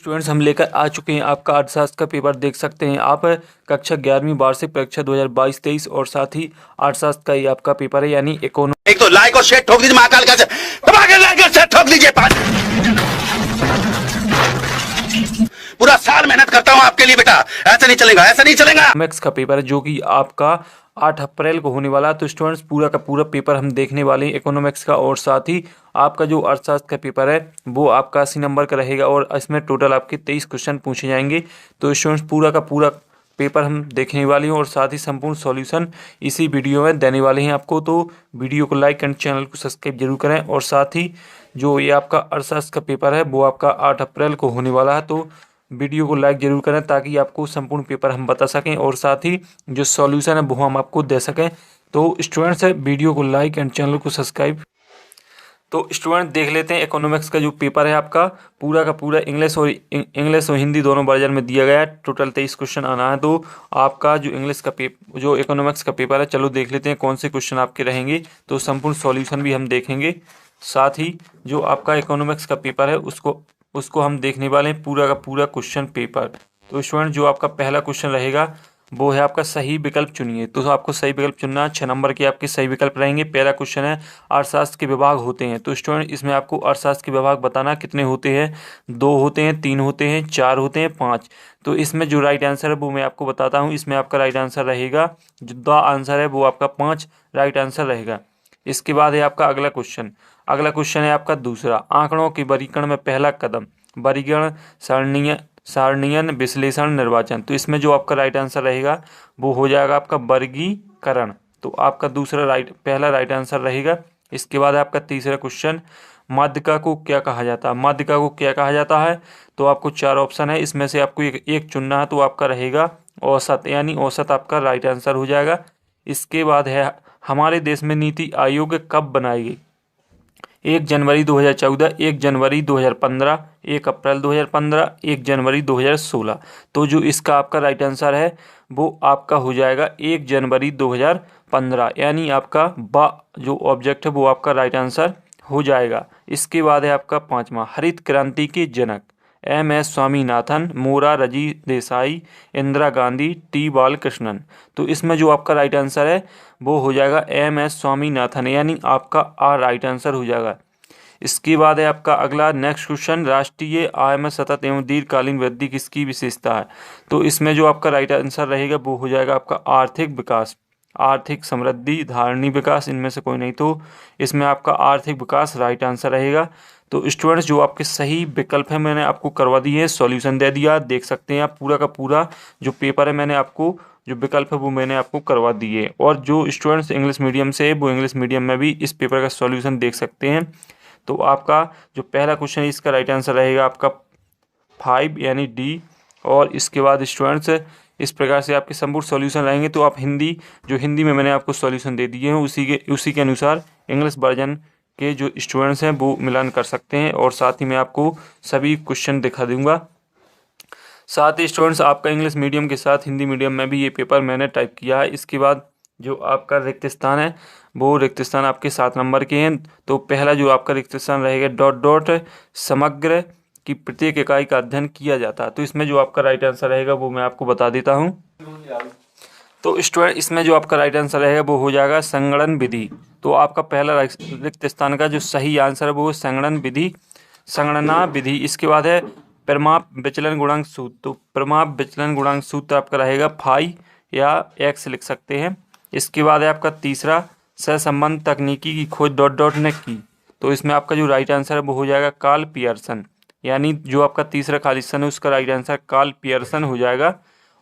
Students हम लेकर आ चुके हैं आपका अर्थशास्त्र का पेपर। देख सकते हैं आप कक्षा 11वीं वार्षिक परीक्षा 2022-23 और साथ ही अर्थशास्त्र का ही आपका पेपर है, यानी इकोनॉमिक्स। एक तो लाइक और शेयर ठोक दीजिए, महाकाल का दबा के लाइक और शेयर ठोक दीजिए। पूरा साल मेहनत करता हूं आपके लिए बेटा, ऐसा नहीं चलेगा, ऐसा नहीं चलेगा। इकोनॉमिक्स का पेपर है जो कि आपका 8 अप्रैल को होने वाला है। तो स्टूडेंट्स पूरा का पूरा पेपर हम देखने वाले हैं इकोनॉमिक्स का, और साथ ही आपका जो अर्थशास्त्र का पेपर है वो आपका 80 नंबर का रहेगा और इसमें टोटल आपके 23 क्वेश्चन पूछे जाएंगे। तो स्टूडेंट्स पूरा का पूरा पेपर हम देखने वाले हैं और साथ ही संपूर्ण सॉल्यूशन इसी वीडियो में देने वाले हैं आपको। तो वीडियो को लाइक एंड चैनल को सब्सक्राइब जरूर करें, और साथ ही जो ये आपका अर्थशास्त्र का पेपर है वो आपका 8 अप्रैल को होने वाला है। तो वीडियो को लाइक जरूर करें ताकि आपको संपूर्ण पेपर हम बता सकें और साथ ही जो सॉल्यूशन है वो हम आपको दे सकें। तो स्टूडेंट्स वीडियो को लाइक एंड चैनल को सब्सक्राइब। तो स्टूडेंट देख लेते हैं इकोनॉमिक्स का जो पेपर है आपका पूरा का पूरा इंग्लिश और हिंदी दोनों वर्जन में दिया गया है। टोटल 23 क्वेश्चन आना है। तो आपका जो इंग्लिश का पेपर जो इकोनॉमिक्स का पेपर है, चलो देख लेते हैं कौन से क्वेश्चन आपके रहेंगे। तो संपूर्ण सॉल्यूशन भी हम देखेंगे, साथ ही जो आपका इकोनॉमिक्स का पेपर है उसको हम देखने वाले हैं पूरा का पूरा क्वेश्चन पेपर। तो स्टूडेंट जो आपका पहला क्वेश्चन रहेगा वो है आपका सही विकल्प चुनिए। तो आपको सही विकल्प चुनना है। 6 नंबर के आपके सही विकल्प रहेंगे। पहला क्वेश्चन है अर्थशास्त्र के विभाग होते हैं। तो स्टूडेंट इसमें आपको अर्थशास्त्र के विभाग बताना कितने होते हैं। 2 होते हैं, 3 होते हैं, 4 होते हैं, 5। तो इसमें जो राइट आंसर है वो मैं आपको बताता हूँ। इसमें आपका राइट आंसर रहेगा, जो द आंसर है वो आपका 5 राइट आंसर रहेगा। इसके बाद है आपका अगला क्वेश्चन। अगला क्वेश्चन है आपका दूसरा, आंकड़ों के वर्गीकरण में पहला कदम वर्गीकरण सारणीयन विश्लेषण निर्वाचन। तो इसमें जो आपका राइट आंसर रहेगा वो हो जाएगा आपका वर्गीकरण। तो आपका पहला राइट आंसर रहेगा। इसके बाद है आपका तीसरा क्वेश्चन, माध्यिका को क्या कहा जाता है। माध्यिका को क्या कहा जाता है। तो आपको 4 ऑप्शन है, इसमें से आपको एक चुनना है। तो आपका रहेगा औसत, यानी औसत आपका राइट आंसर हो जाएगा। इसके बाद है हमारे देश में नीति आयोग कब बनाई गई। 1 जनवरी 2014, 1 जनवरी 2015, 1 अप्रैल 2015, 1 जनवरी 2016। तो जो इसका आपका राइट आंसर है वो आपका हो जाएगा 1 जनवरी 2015, यानी आपका जो ऑब्जेक्ट है वो आपका राइट आंसर हो जाएगा। इसके बाद है आपका 5वां, हरित क्रांति के जनक MS स्वामीनाथन, मोरारजी देसाई, इंदिरा गांधी, T बालकृष्णन। तो इसमें जो आपका राइट आंसर है वो हो जाएगा MS स्वामीनाथन, यानी आपका राइट आंसर हो जाएगा। इसके बाद है आपका अगला नेक्स्ट क्वेश्चन, राष्ट्रीय आय में सतत एवं दीर्घकालीन वृद्धि किसकी विशेषता है। तो इसमें जो आपका राइट आंसर रहेगा वो हो जाएगा आपका आर्थिक विकास, आर्थिक समृद्धि, धारणीय विकास, इनमें से कोई नहीं। तो इसमें आपका आर्थिक विकास राइट आंसर रहेगा। तो स्टूडेंट्स जो आपके सही विकल्प है मैंने आपको करवा दिए हैं, सॉल्यूशन दे दिया। देख सकते हैं आप पूरा का पूरा जो पेपर है मैंने आपको जो विकल्प है वो मैंने आपको करवा दिए। और जो स्टूडेंट्स इंग्लिश मीडियम से वो इंग्लिश मीडियम में भी इस पेपर का सॉल्यूशन देख सकते हैं। तो आपका जो पहला क्वेश्चन है इसका राइट आंसर रहेगा आपका 5 यानी D। और इसके बाद स्टूडेंट्स इस प्रकार से आपके संपूर्ण सॉल्यूशन रहेंगे। तो आप हिंदी में मैंने आपको सॉल्यूशन दे दिए हैं, उसी के अनुसार इंग्लिश वर्जन के जो स्टूडेंट्स हैं वो मिलान कर सकते हैं। और साथ ही मैं आपको सभी क्वेश्चन दिखा दूंगा। साथ ही स्टूडेंट्स आपका इंग्लिश मीडियम के साथ हिंदी मीडियम में भी ये पेपर मैंने टाइप किया है। इसके बाद जो आपका रिक्त स्थान है वो रिक्त स्थान आपके 7 नंबर के हैं। तो पहला जो आपका रिक्त स्थान रहेगा ... समग्र की प्रत्येक इकाई का अध्ययन किया जाता है। तो इसमें जो आपका राइट आंसर रहेगा वो मैं आपको बता देता हूँ। तो स्टूडेंट इसमें जो आपका राइट आंसर रहेगा वो हो जाएगा संगणन विधि। तो आपका पहला रिक्त स्थान का जो सही आंसर है वो संगणना विधि। इसके बाद है परिमाप विचलन गुणांक सूत्र। तो परिमाप विचलन गुणांक सूत्र आपका रहेगा फाई या X लिख सकते हैं। इसके बाद है आपका तीसरा, सहसंबंध तकनीकी की खोज ... ने की। तो इसमें आपका जो राइट आंसर है वो हो जाएगा कार्ल पियर्सन, यानी जो आपका तीसरा खाली स्थान है उसका राइट आंसर कार्ल पियर्सन हो जाएगा।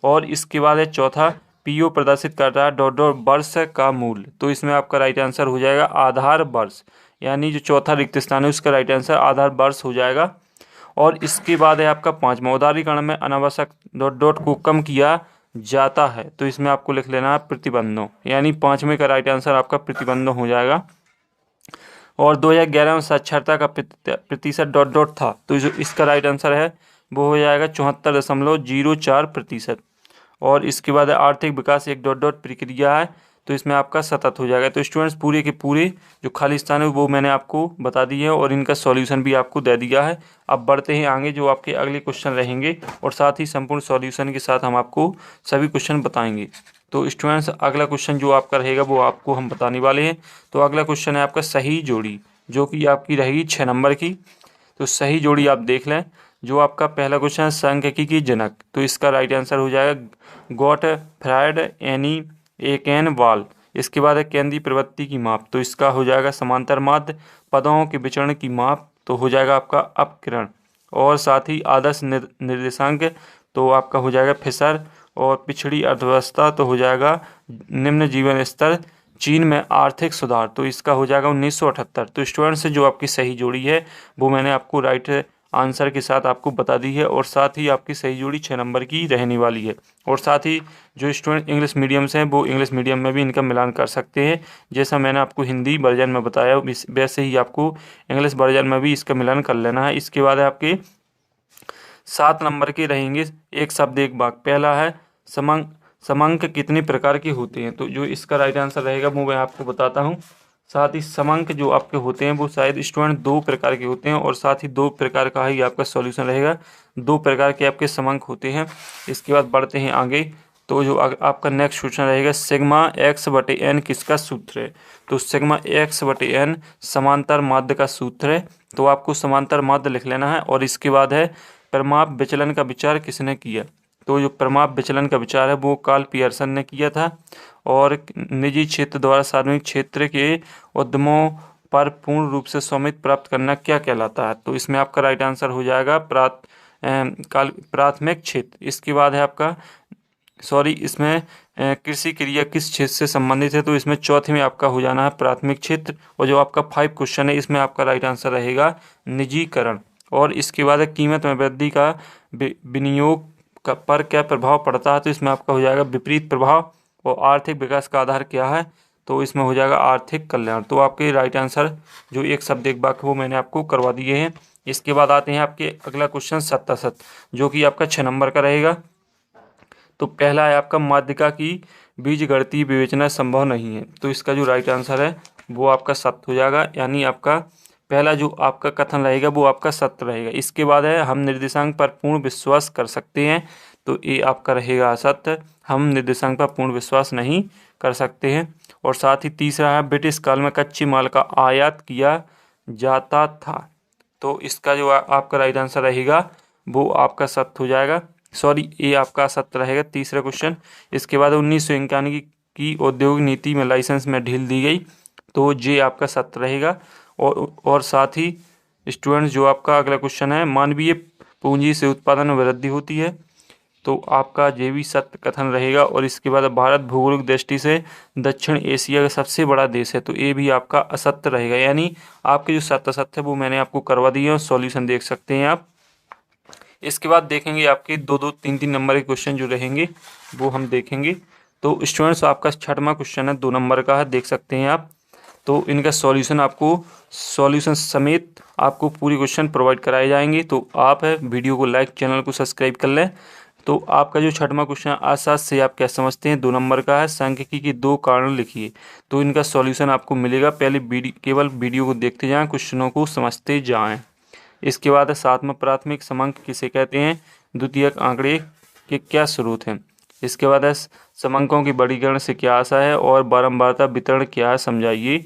और इसके बाद है चौथा, PO प्रदर्शित कर रहा है ... वर्ष का मूल्य। तो इसमें आपका राइट आंसर हो जाएगा आधार वर्ष, यानी जो चौथा रिक्त स्थान है उसका राइट आंसर आधार वर्ष हो जाएगा। और इसके बाद है आपका 5वां, उदारीकरण में अनावश्यक ... को कम किया जाता है। तो इसमें आपको लिख लेना है प्रतिबंधों, यानी 5वें का राइट आंसर आपका प्रतिबंधों हो जाएगा। और 2011 में साक्षरता का प्रतिशत ... था। तो जो इसका राइट आंसर है वो हो जाएगा 74.04%। और इसके बाद आर्थिक विकास एक ... प्रक्रिया है। तो इसमें आपका सतत हो जाएगा। तो स्टूडेंट्स पूरे के पूरे जो खाली स्थान है वो मैंने आपको बता दिए हैं और इनका सॉल्यूशन भी आपको दे दिया है। अब बढ़ते हैं आगे जो आपके अगले क्वेश्चन रहेंगे और साथ ही संपूर्ण सॉल्यूशन के साथ हम आपको सभी क्वेश्चन बताएंगे। तो स्टूडेंट्स अगला क्वेश्चन जो आपका रहेगा वो आपको हम बताने वाले हैं। तो अगला क्वेश्चन है आपका सही जोड़ी, जो कि आपकी रहेगी 6 नंबर की। तो सही जोड़ी आप देख लें। जो आपका पहला क्वेश्चन है सांख्यिकी की जनक, तो इसका राइट आंसर हो जाएगा गॉटफ्राइड एनी एकेन वाल। इसके बाद है केंद्रीय प्रवृत्ति की माप, तो इसका हो जाएगा समांतर माध्य। पदों के विचरण की माप, तो हो जाएगा आपका अपकिरण। और साथ ही आदर्श निर्देशांक, तो आपका हो जाएगा फिशर। और पिछड़ी अर्थव्यवस्था, तो हो जाएगा निम्न जीवन स्तर। चीन में आर्थिक सुधार, तो इसका हो जाएगा 1978। तो स्टूडेंट्स जो आपकी सही जोड़ी है वो मैंने आपको राइट आंसर के साथ आपको बता दी है और साथ ही आपकी सही जोड़ी 6 नंबर की रहने वाली है। और साथ ही जो स्टूडेंट इंग्लिश मीडियम से हैं वो इंग्लिश मीडियम में भी इनका मिलान कर सकते हैं। जैसा मैंने आपको हिंदी वर्जन में बताया वैसे ही आपको इंग्लिश वर्जन में भी इसका मिलान कर लेना है। इसके बाद आपके 7 नंबर के रहेंगे एक शब्द एक वाक्य। पहला है समांक कितने प्रकार के होते हैं, तो जो इसका राइट आंसर रहेगा वो मैं आपको बताता हूँ। साथ ही समांक जो आपके होते हैं वो शायद स्टूडेंट 2 प्रकार के होते हैं और साथ ही 2 प्रकार का ही आपका सॉल्यूशन रहेगा। 2 प्रकार के आपके समांक होते हैं। इसके बाद बढ़ते हैं आगे। तो जो आपका नेक्स्ट क्वेश्चन रहेगा सिग्मा एक्स बटे एन किसका सूत्र है, तो सिग्मा एक्स बटे एन समांतर माध्य का सूत्र है। तो आपको समांतर माध्य लिख लेना है। और इसके बाद है प्रमाप विचलन का विचार किसने किया, तो जो प्रमाप विचलन का विचार है वो कार्ल पियर्सन ने किया था। और निजी क्षेत्र द्वारा सार्वजनिक क्षेत्र के उद्यमों पर पूर्ण रूप से स्वामित्व प्राप्त करना क्या कहलाता है, तो इसमें आपका राइट आंसर हो जाएगा प्राथमिक क्षेत्र। इसके बाद है आपका इसमें कृषि क्रिया किस क्षेत्र से संबंधित है, तो इसमें चौथे में आपका हो जाना है प्राथमिक क्षेत्र। और जो आपका 5 क्वेश्चन है इसमें आपका राइट आंसर रहेगा निजीकरण। और इसके बाद है कीमत में वृद्धि का विनियोग पर क्या प्रभाव पड़ता है, तो इसमें आपका हो जाएगा विपरीत प्रभाव। और आर्थिक विकास का आधार क्या है, तो इसमें हो जाएगा आर्थिक कल्याण। तो आपके राइट आंसर जो एक शब्द एक वाक्य वो मैंने आपको करवा दिए हैं। इसके बाद आते हैं आपके अगला क्वेश्चन 7 जो कि आपका 6 नंबर का रहेगा। तो पहला है आपका माध्यिका की बीजगणितीय विवेचना संभव नहीं है, तो इसका जो राइट आंसर है वो आपका सत्य हो जाएगा। यानी आपका पहला जो आपका कथन रहेगा वो आपका सत्य रहेगा। इसके बाद है हम निर्देशांक पर पूर्ण विश्वास कर सकते हैं, तो ये आपका रहेगा असत्य। हम निर्देशांक पर पूर्ण विश्वास नहीं कर सकते हैं। और साथ ही तीसरा है ब्रिटिश काल में कच्चे माल का आयात किया जाता था, तो इसका जो आपका राइट आंसर रहेगा वो आपका सत्य हो जाएगा। ये आपका सत्य रहेगा तीसरा क्वेश्चन। इसके बाद 1991 की औद्योगिक नीति में लाइसेंस में ढील दी गई, तो ये आपका सत्य रहेगा। और साथ ही स्टूडेंट्स जो आपका अगला क्वेश्चन है मानवीय पूंजी से उत्पादन में वृद्धि होती है, तो आपका ये भी सत्य कथन रहेगा। और इसके बाद भारत भौगोलिक दृष्टि से दक्षिण एशिया का सबसे बड़ा देश है, तो ये भी आपका असत्य रहेगा। यानी आपके जो सत्य असत्य है वो मैंने आपको करवा दिए और सॉल्यूशन देख सकते हैं आप। इसके बाद देखेंगे आपके 2-2, 3-3 नंबर के क्वेश्चन जो रहेंगे वो हम देखेंगे। तो स्टूडेंट्स आपका 6वां क्वेश्चन है 2 नंबर का है, देख सकते हैं आप। तो इनका सॉल्यूशन समेत आपको पूरी क्वेश्चन प्रोवाइड कराए जाएंगे। तो आप वीडियो को लाइक, चैनल को सब्सक्राइब कर लें। तो आपका जो 6वां क्वेश्चन आसाद से आप क्या समझते हैं 2 नंबर का है, सांख्यिकी के 2 कारण लिखिए। तो इनका सॉल्यूशन आपको मिलेगा। पहले केवल वीडियो को देखते जाएं, क्वेश्चनों को समझते जाएं। इसके बाद है 7वां प्राथमिक समांक किसे कहते हैं, द्वितीयक आंकड़े के क्या स्रोत हैं। इसके बाद है समांकों की वर्गीकरण से क्या आशा है और बारंबारता वितरण क्या है समझाइए।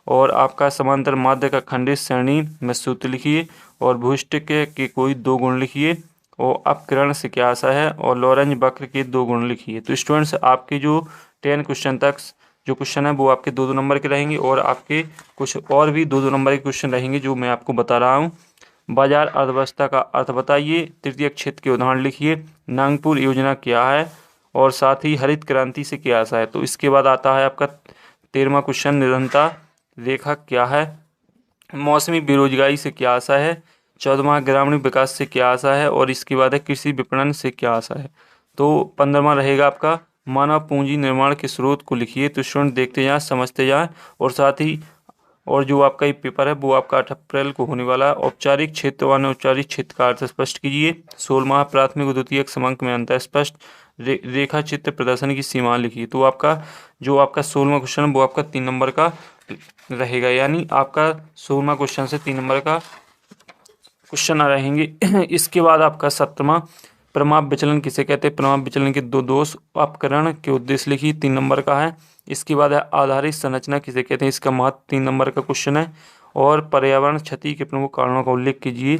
और आपका समांतर माध्य का खंडित श्रेणी में सूत्र लिखिए। और भूइष्ठ के कोई 2 गुण लिखिए। और अपकरण से क्या आशा है और लॉरेंज वक्र के 2 गुण लिखिए। तो स्टूडेंट्स आपके जो 10 क्वेश्चन तक जो क्वेश्चन है वो आपके 2-2 नंबर के रहेंगे और आपके कुछ और भी 2-2 नंबर के क्वेश्चन रहेंगे जो मैं आपको बता रहा हूँ। बाजार अर्थव्यवस्था का अर्थ बताइए, तृतीय क्षेत्र के उदाहरण लिखिए, नागपुर योजना क्या है और साथ ही हरित क्रांति से क्या आशा है। तो इसके बाद आता है आपका 13वां क्वेश्चन निरंतरता रेखा क्या है, मौसमी बेरोजगारी से क्या आशा है, 14वां ग्रामीण विकास से क्या आशा है और इसके बाद है कृषि विपणन से क्या आशा है। तो 15वां रहेगा आपका मानव पूंजी निर्माण के स्रोत को लिखिए। तो स्टूडेंट देखते जाएं, समझते जाएं और साथ ही और जो आपका ये पेपर है वो आपका 8 अप्रैल को होने वाला है। औपचारिक क्षेत्र व अनौपचारिक क्षेत्र का अर्थ स्पष्ट कीजिए। 16वां प्राथमिक व द्वितीयक समांक में अंतर स्पष्ट। रेखा चित्र प्रदर्शन की सीमा लिखिए। तो आपका जो आपका 16वां क्वेश्चन है वो आपका 3 नंबर का रहेगा, यानी आपका 16वां क्वेश्चन से 3 नंबर का क्वेश्चन रहेंगे। इसके बाद आपका 17वां प्रमाप विचलन किसे कहते हैं। प्रमाप विचलन के दो दोष अपकरण के उद्देश्य लिखिए, 3 नंबर का है। इसके बाद है आधारित संरचना किसे कहते हैं, इसका महत्व 3 नंबर का क्वेश्चन है। और पर्यावरण क्षति के प्रमुख कारणों का उल्लेख कीजिए।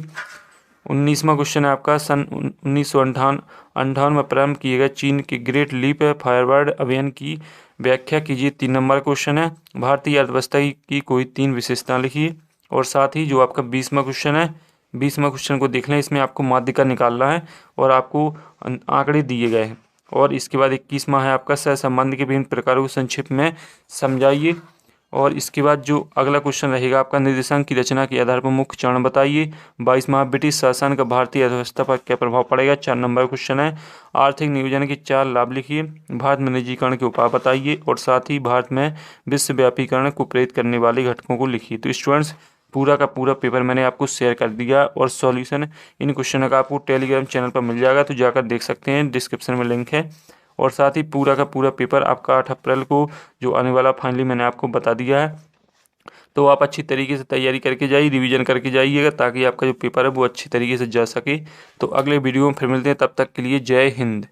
19वां क्वेश्चन है आपका सन 1958 में प्रारंभ किए गए चीन के ग्रेट लीप फॉरवर्ड अभियान की व्याख्या कीजिए, 3 नंबर क्वेश्चन है। भारतीय अर्थव्यवस्था की कोई 3 विशेषताएं लिखिए। और साथ ही जो आपका 20वां क्वेश्चन है, 20वां क्वेश्चन को देख लें, इसमें आपको माध्यिका निकालना है और आपको आंकड़े दिए गए हैं। और इसके बाद 21वां है आपका सहसंबंध के विभिन्न प्रकारों को संक्षिप्त में समझाइए। और इसके बाद जो अगला क्वेश्चन रहेगा आपका निर्देशांक की रचना के आधार पर मुख्य चरण बताइए। 22वां ब्रिटिश शासन का भारतीय अर्थव्यवस्था पर क्या प्रभाव पड़ेगा, 4 नंबर क्वेश्चन है। आर्थिक नियोजन के 4 लाभ लिखिए। भारत में निजीकरण के उपाय बताइए और साथ ही भारत में विश्वव्यापीकरण को प्रेरित करने वाले घटकों को लिखिए। तो स्टूडेंट्स पूरा का पूरा पेपर मैंने आपको शेयर कर दिया और सॉल्यूशन इन क्वेश्चनों का आपको टेलीग्राम चैनल पर मिल जाएगा, तो जाकर देख सकते हैं, डिस्क्रिप्शन में लिंक है। और साथ ही पूरा का पूरा पेपर आपका 8 अप्रैल को जो आने वाला फाइनली मैंने आपको बता दिया है। तो आप अच्छी तरीके से तैयारी करके जाइए, रिवीजन करके जाइएगा, ताकि आपका जो पेपर है वो अच्छी तरीके से जा सके। तो अगले वीडियो में फिर मिलते हैं, तब तक के लिए जय हिंद।